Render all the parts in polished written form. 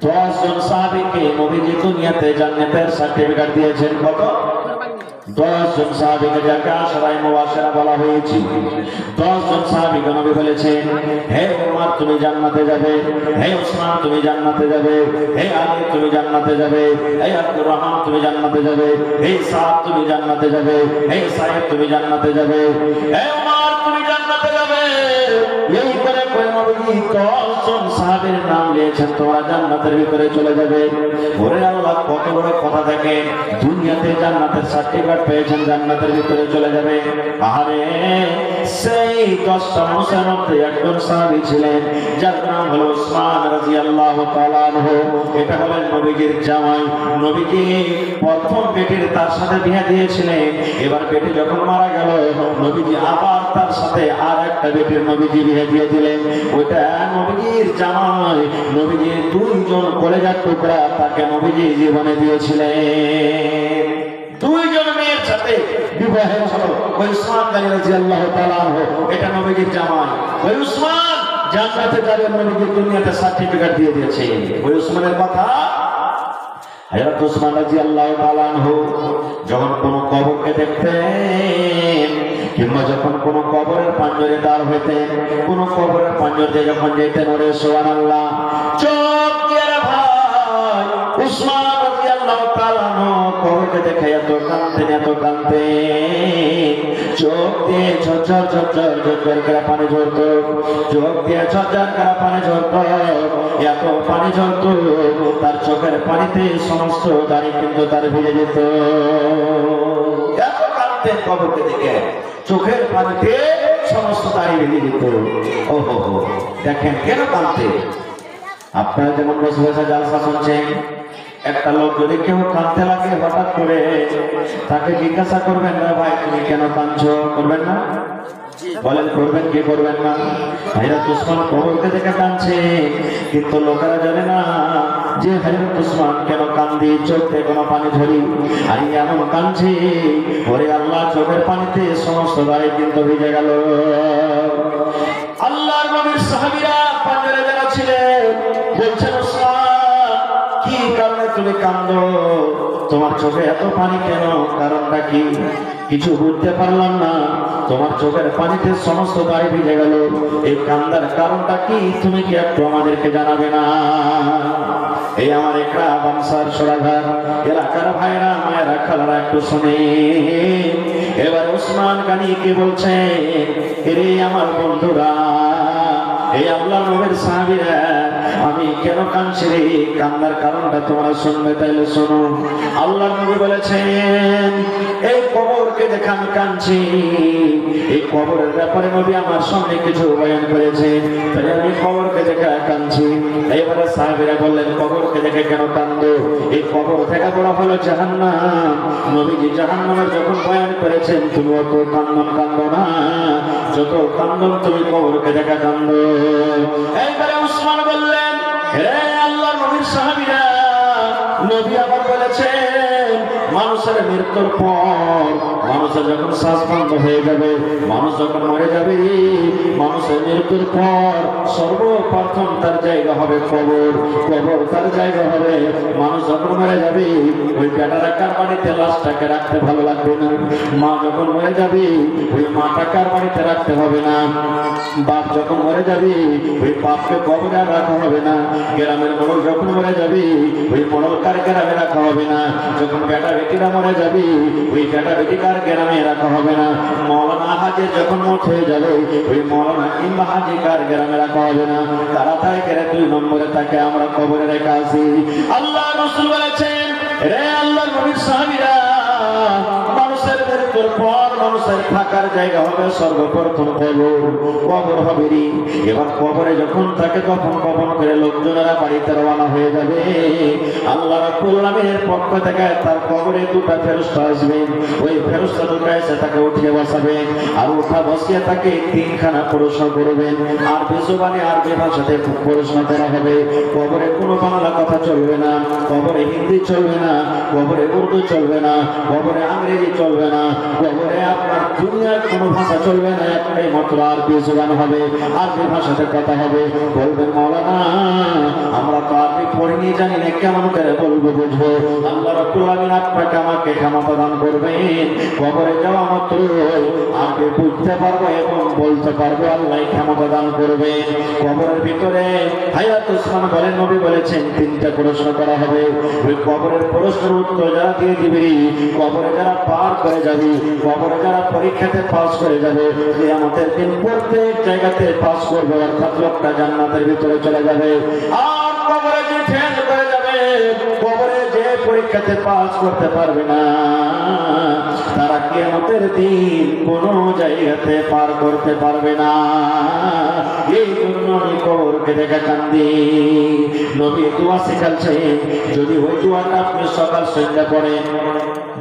10 জন সাহাবীকে নবীজি দুনিয়াতে জান্নাতের সার্টিফিকেট দিয়েছেন। কত? 10 জন সাহাবীকে, যাকে আশরায়ে মুবাশশিরা বলা হয়েছে। 10 জন সাহাবীকে নবী বলেছেন, হে ওমর তুমি জান্নাতে যাবে, হে ওসমান তুমি জান্নাতে যাবে, হে আলী তুমি জান্নাতে যাবে, হে আব্দুর রহমান তুমি জান্নাতে যাবে, হে সাদ তুমি জান্নাতে যাবে, হে সাইদ তুমি জান্নাতে যাবে, হে ওমর তুমি জান্নাতে যাবে। এই করে নবী 10 জন সাহাবীর নাম নিয়েছেন, তোমরা জান্নাতের ভিতরে চলে যাবে। ওরে আল্লাহ, কত বড় কথা! থাকে দুনিয়াতে জান্নাতের সার্টিফিকেট পেয়েছেন, জান্নাতের ভিতরে চলে যাবে। আরে সেই 10টা মানুষের মধ্যে একজন সাহাবী ছিলেন, যার নাম হলো উসমান রাদিয়াল্লাহু তাআলা আনহু। এটা হলেন নবীজির জামাই। নবীজি প্রথম বেটির তার সাথে বিয়ে দিয়েছিলেন। এবার বেটি যখন মারা গেল, নবীজি আবার তার সাথে আর একটা বেটির নবীজি বিয়ে দিয়ে দিলেন। ওইটা নবীজির জামাই। নবীজির 2 জন কলেজার টুকরা তাকে নবীজি জীবনে দিয়েছিলেন। 2 জন মেয়ের সাথে বিবাহ হলো। ওই উসমান গনি রাদিয়াল্লাহু তাআলা আনহু, এটা নবীজির জামাই। ওই উসমান জান্নাতে যাবেন, নবীজি দুনিয়াতে সার্টিফিকেট দিয়ে দিয়েছে। ওই উসমানের কথা, হযরত উসমান রাদিয়াল্লাহু তাআলা আনহু যখন কোন কবরকে দেখতেন, কিংবা যখন কোন কবরের পাঞ্জরে দাঁড় হইতেন, কোন কবরের পাঞ্জর দিয়ে যখন যেতেন, ওরে সুবহানাল্লাহ, চোখ দিয়ে ভাই উসমান রাদিয়াল্লাহু তাআলা আনহু কবরকে দেখে এত কাঁদতেন, চোখ দিয়ে ঝরঝর করে পানি ঝরতো, চোখ দিয়ে ঝরঝর করে পানি ঝরতো, এত পানি ঝরতো তার চোখের পানিতে সমস্ত দাড়ি কিন্তু তার ভিজে যেত। এত কাঁদতেন কবরকে দেখে, চোখের পানিতে সমস্ত দাড়ি ভিজে যেত। ও হো হো, দেখেন কেন কাঁদতেন? আপনারা যেমন বসে বসে জালসা শুনছেন, একটা লোক যদি কেউ কাঁদতে লাগে হঠাৎ করে, তাকে জিজ্ঞাসা করবেন না, ভাই তুমি কেন কাঁদছো? করবেন না? বলেন করবেন কি করবেন না? হযরত উসমান কবরকে দেখে কাঁদছে, কিন্তু লোকেরা জানে না যে হযরত উসমান কেন কাঁদে, চোখ থেকে কোনো পানি ঝরি, আর এমন কাঁদছে, ওরে আল্লাহ, চোখের পানিতে সমস্ত দাড়ি কিন্তু ভিজে গেল। আল্লাহর নবীর সাহাবীরা পাঞ্জরে যারা ছিলেন বলছেন, উসমান কি কারণে তুমি কাঁদো? তোমার চোখে এত পানি কেন? কারণটা কি? কিছু বুঝতে পারলাম না, তোমার চোখের পানিতে সমস্ত দাড়ি ভিজে গেল, এই কান্দার কারণটা কি? তুমি কি একটু আমাদেরকে জানাবে না? এই আমার একটা বাংসার সরাঘাট এলাকার ভাইরা, মায়েরা, খালারা, একটু শুনে। এবার উসমান গনি কি বলছে, এরে আমার বন্ধুরা, এই আল্লাহর নবীর সাহাবীরা, আমি কেন কাঁদছি রে? কান্নার কারণটা তোমরা শুনবে, তাইলে শোনো। আল্লাহর নবী বলেছেন, এই কবরকে দেখে আমি কাঁদছি। এই কবরের ব্যাপারে নবী আমার সামনে কিছু বয়ান করেছেন, তাই আমি কবরকে দেখে কাঁদছি। এইবারে সাহাবীরা বললেন, কবরকে দেখে কেন কাঁদো? এই কবর থেকে বলা হলো জাহান্নাম। নবীজি জাহান্নামের যখন বয়ান করেছেন, তুমি অত কান্দো না, যত কান্দন তুমি কবরকে দেখে কান্দো। এইবারে উসমান বললেন, হে আল্লাহর নবীর সাহাবীরা, নবী আবার বলেছেন, মানুষের মৃত্যুর পর, মানুষের যখন শ্বাস বন্ধ হয়ে যাবে, মানুষ যখন মরে যাবে, মানুষের মৃত্যুর পর সর্বপ্রথম তার জায়গা হবে কবর। কবর তার জায়গা হবে। মানুষ যখন মরে যাবে, ওই বেটারা কার বাড়িতে লাশটাকে রাখতে ভালো লাগবে না। মা যখন মরে যাবে, ওই মাটা কার বাড়িতে রাখতে হবে না। বাপ যখন মরে যাবে, ওই বাপকে কবরে আর রাখা হবে না। গ্রামের মোড়ল যখন মরে যাবে, ওই মোড়ল কার গ্রামে রাখা হবে না। যখন বেটা বেটিরা মরে যাবে, ওই বেটা বেটি কার গ্রামে রাখা হবে না। মৌলানা হাজি যখন মত হয়ে যাবে, ওই মৌলানা কিংবা হাজি কার গ্রামে রাখা হবে না। তারা তাই করে 2 নম্বরে তাকে আমরা কবরে রেখে আসি। আল্লাহ রাসূল বলেছেন, রে আল্লাহর নবীর সাহাবীরা, মানুষের মৃত্যুর পর মানুষের থাকার জায়গা হবে সর্বপ্রথম কবর। কবর হবে রে। এবার কবরে যখন তাকে কফন করে লোকজনেরা বাড়িতে রওনা হয়ে যাবে, আল্লাহ রাব্বুল আলামিনের পক্ষ থেকে তার কবরে 2টা ফেরেশতা আসবেন। ওই ফেরেশতা দুটো এসে তাকে উঠিয়ে বসাবেন, আর উঠা বসিয়ে তাকে 3খানা প্রশ্ন করবেন। আরবি জবানে, আরবি ভাষাতে প্রশ্ন করা হবে। কবরে কোনো বাংলা কথা চলবে না, কবরে হিন্দি চলবে না, কবরে উর্দু চলবে না, কবরে ইংরেজি চলবে না, কবরে আপনার দুনিয়ার কোনো ভাষা চলবে না। একটাই মাত্র আরবি জবান হবে, আরবি ভাষাতে কথা হবে। বলবেন, মাওলানা আমরা তো আরবি জানি না কেমন করে বলবো বুঝবো। আল্লাহ রাব্বুল আলামিন আপনাকে আমাকে ক্ষমা প্রদান করবেন। কবরে যাওয়া মাত্র আমি বুঝতে পারবো এবং বলতে পারবো, আল্লাহ ক্ষমা প্রদান করবেন। কবরের ভিতরে হায়াত ওসমান বলেন, নবী বলেছেন তিনটা প্রশ্ন করা হবে। ওই কবরের প্রশ্নের উত্তর যারা দিয়ে দিবি, কবরে যারা পার করে যাবে, কবরে যারা পরীক্ষাতে পাস করে যাবে, কিয়ামতের দিন প্রত্যেক জায়গাতে পাস করবে, অর্থাৎ লোকটা জান্নাতের ভিতরে চলে যাবে। আর কবরে যে ফেল করে যাবে, কবরে যে পরীক্ষাতে পাস করতে পারবে না, তারা কিয়ামতের দিন কোনো জায়গাতে পার করতে পারবে না। এই জন্য আমি কবরকে দেখে কান্দি। নবী দোয়া শিখাচ্ছেন, যদি ওই দোয়াটা আপনি সকাল সন্ধ্যা পড়েন,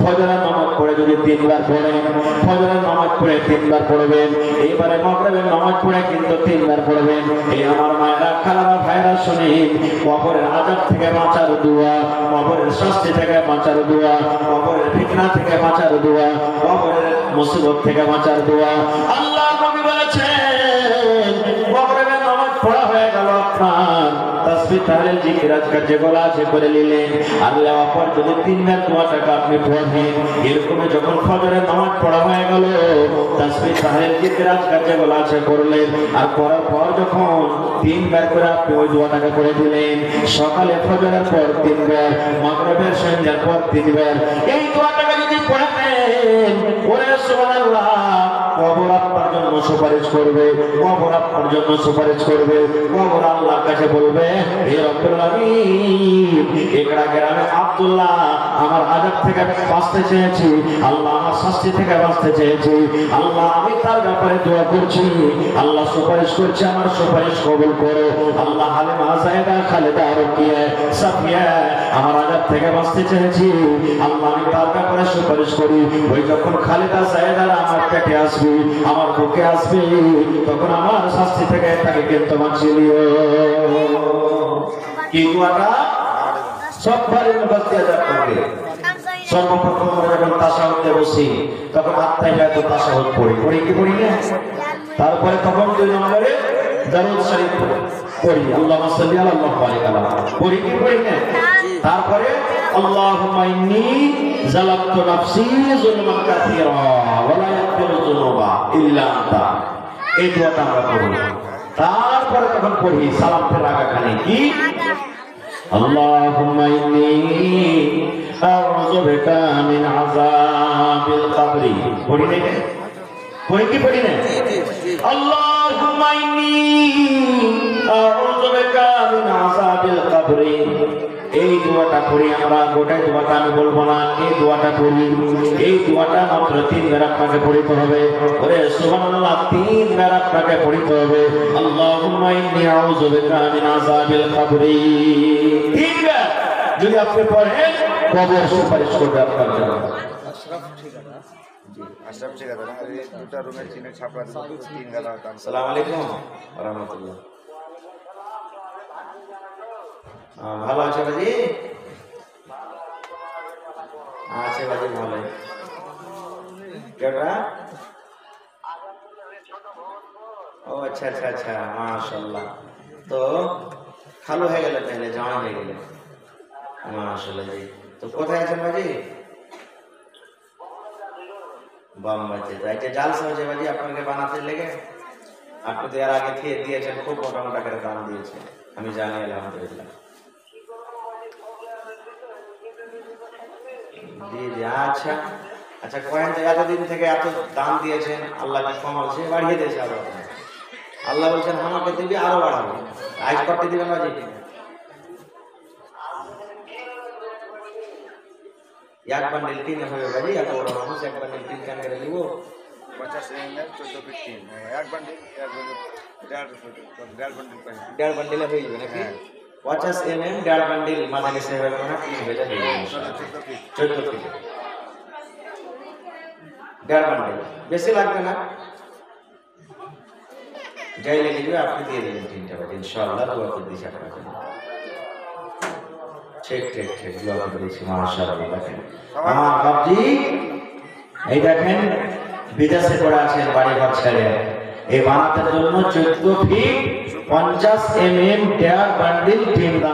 ফজরের নামাজ পড়ে যদি 3 বার পড়েন, ফজরের নামাজ পড়ে 3 বার পড়বেন, এইবারে মাগরিবের নামাজ পড়ে কিন্তু 3 বার পড়বেন। এই আমার মায়েরা, খালারা, ভাইরা শুনেন, কবরের আযাব থেকে বাঁচার দোয়া, কবরের শাস্তি থেকে বাঁচার দোয়া, কবরের ফিতনা থেকে বাঁচার দোয়া, কবরের মুসিবত থেকে বাঁচার দোয়া। আল্লাহ নবী বলেছেন, কবরের নামাজ পড়া হয়ে গেল, আপনার তাসবিহ তাহলিল জিকির আজকার যেগুলো আছে করে নিলেন। আল্লাহ পর যদি 3 বার দোয়াটাকে আপনি পড়বেন, এরকম যখন ফজরের নামাজ পড়া হয়ে গেল, তাসবিহ তাহলিল জিকির আজকার যেগুলো আছে করলেন, আর পড়ার পর যখন 3 বার করে আপনি ওই দোয়াটাকে করে দিলেন, সকালে ফজরের পর 3 বার, মাগরিবের সন্ধ্যার পর 3 বার, এই দোয়াটাকে যদি পড়তেন, ওরে সুবহানাল্লাহ, কবর আপনার জন্য সুপারিশ করবে, কবর আপনার জন্য সুপারিশ করবে। কবর আল্লাহর কাছে বলবে, হে রব্বুল আলামিন, একড়া গ্রামে আব্দুল্লাহ আমার আযাব থেকে বাঁচতে চেয়েছি, আল্লাহ আমার শাস্তি থেকে বাঁচতে চেয়েছি, আল্লাহ আমি তার ব্যাপারে দোয়া করছি, আল্লাহ সুপারিশ করছি, আমার সুপারিশ কবুল করো। আল্লাহ হালিমা, যায়েদা, খালেদা, রুকিয়া, সাফিয়া আমার আযাব থেকে বাঁচতে চেয়েছি, আল্লাহ আমি তার ব্যাপারে সুপারিশ করি। ওই যখন খালেদা, যায়েদারা আমার পেটে আসবে, আমার বুকে আসবে, তখন আমার শাস্তি থেকে তাকে কিন্তু বাঁচিয়ে দিও। কি দোয়াটা? সববারে মুফাসসির আযাব করবে। সর্বপ্রথম আমরা যখন তাশাহুদে বসি, তখন আত্তাহিয়াতু তাশাহুদ পড়ি কি পড়ি না? তারপরে তখন 2 নম্বরে দরুদ শরীফ পড়ি, আল্লাহুম্মা সাল্লি আলা মুহাম্মাদ পড়ি কি পড়ি না? তারপরে আল্লাহুম্মা ইন্নী যালামতু নাফসি যুলমান কাসীরা ওয়া লা ইয়াগফিরু যুনুবা ইল্লা আনতা। এই দোয়াটা আমরা পড়ি। তারপরে তখন পড়ি সালাম ফেরার আগে কি, আল্লাহুম্মা ইন্নী আউযু বিকা মিন আযাবিল কবরি। পড়ি না? পড়ি কি পড়ি না? আল্লাহুম্মা ইন্নী আউযু বিকা মিন আযাবিল কবরি। এই দোয়াটা পড়ি আমরা, গোটা দোয়াটা আমি বলবো না, এই দোয়াটা পড়ি। এই দোয়াটা মাত্র 3 বার আপনাকে পড়িতে হবে। ওরে সুবহানাল্লাহ, 3 বার আপনাকে পড়িতে হবে। আল্লাহুম্মা ইন্নী আউযু বিকা মিন আযাবিল কবরি। 3 বার যদি আপনি পড়েন, কবর সুপারিশ করবে আপনার জন্য। আশরাফ ঠিক আছে না? এই দুটো রুমের চিনে ছাপড়া 3 গালা। আসসালামু আলাইকুম ওয়া রাহমাতুল্লাহ। ভালো আছে বাজি? আছে বাজি, ভালো। কেডা? ও আচ্ছা আচ্ছা আচ্ছা, মাশাআল্লাহ। তো খালু হয়ে গেল, তাহলে জামাই হয়ে গেল, মাশাআল্লাহ জি। তো কোথায় আছেন বাজি? বোম্বাইতে। তো একটা জালসা হয়েছে বাজি আপনাকে বানাতে লেগে, আপনি তো এর আগে খেয়ে দিয়েছেন, খুব মোটা মোটা করে দাম দিয়েছেন, আমি জানি আলহামদুলিল্লাহ। জি জি, আচ্ছা আচ্ছা, কয়েন তো এতদিন থেকে এত দাম দিয়েছেন, আল্লাহ কি কম হচ্ছে? বাড়িয়ে দিয়েছে আরো। আল্লাহ বলছেন আমাকে দিবি, আরো বাড়াবো। আজ করতে দিবেন বাজি? এক বান্ডিল 3 হবে বাজি, এত বড় মানুষ, এক বান্ডিল 3 কেন করে দিব? 50 ml 14 ফিট 3, এক বান্ডিল, দেড় বান্ডিল পাই। 1.5 বান্ডিলে হয়ে যাবে নাকি? 50 mm 1.5 বান্ডিল মাথা গেছে হবে না, 3 হয়ে যাবে 14 ফিট 1.5 বান্ডিল, বেশি লাগবে না। যাই লেগে যাবে আপনি দিয়ে দেবেন 3টা বাজি, ইনশাআল্লাহ দোয়া করে দিছি আপনার জন্য। ঠিক ঠিক ঠিক, দোয়া করে দিছি, মাশাআল্লাহ। দেখেন আমার বাপজি, এই দেখেন বিদেশে পড়ে আছেন বাড়ি ঘর ছেড়ে, এই বানাতে জন্য 14 ফিট 50 mm 1.5 বান্ডিল 3